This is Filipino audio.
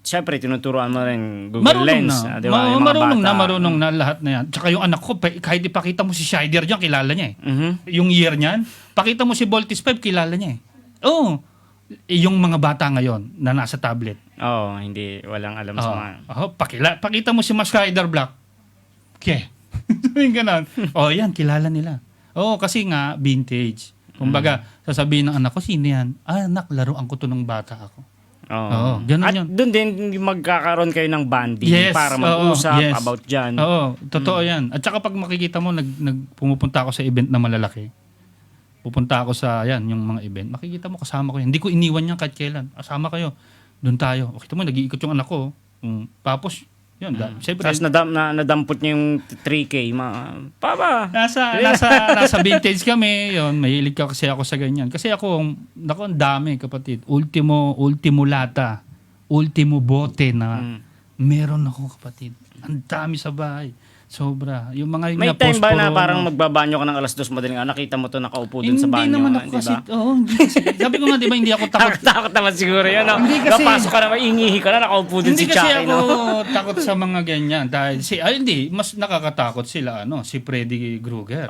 Siyempre, tinuturuan mo rin Google Lens. Na. Di ba? Yung mga Marunong na lahat na yan. Tsaka yung anak ko, kahit ipakita mo si Shider dyan, kilala niya eh. Yung year niyan, pakita mo si Voltis 5, kilala niya eh. Oo. Yung mga bata ngayon na nasa tablet. Oo, hindi, walang alam sa mga... Pakita mo si Mas Shider Black. Okay. Yung ganon. Yan, kilala nila. Kasi nga, vintage. Kumbaga, sasabihin ng anak ko, sino yan? Anak, laruan ko to ng bata ako. Ganun At yun. doon din magkakaroon kayo ng banding para mag-usap about dyan. Totoo yan. At saka pag makikita mo, pumupunta ako sa event na malalaki. Pupunta ako sa yung mga event. Makikita mo, kasama ko yan. Hindi ko iniwan yan kahit kailan. Asama kayo. Doon tayo. Kita mo, nag-iikot yung anak ko. Tapos, yun. Siyempre, tapos nadampot niya yung 3K. Papa! Nasa vintage kami. Yun, mahilig ka kasi ako sa ganyan. Kasi ako, ang dami kapatid. Ultimo lata. Ultimo bote na meron ako kapatid. Ang dami sa bahay. Sobra. Yung mga may time ba na parang magbabanyo ka ng 2:00 madaling nakita mo to nakaupo dun sa banyo? Hindi naman ako kasi. Hindi kasi. Sabi ko nga, di ba, hindi ako takot. Takot naman siguro yun. Hindi kasi. Napasok ka na, maingihi ka na, nakaupo dun si Chucky. Hindi kasi ako takot sa mga ganyan. Dahil, hindi, mas nakakatakot sila, si Freddy Krueger.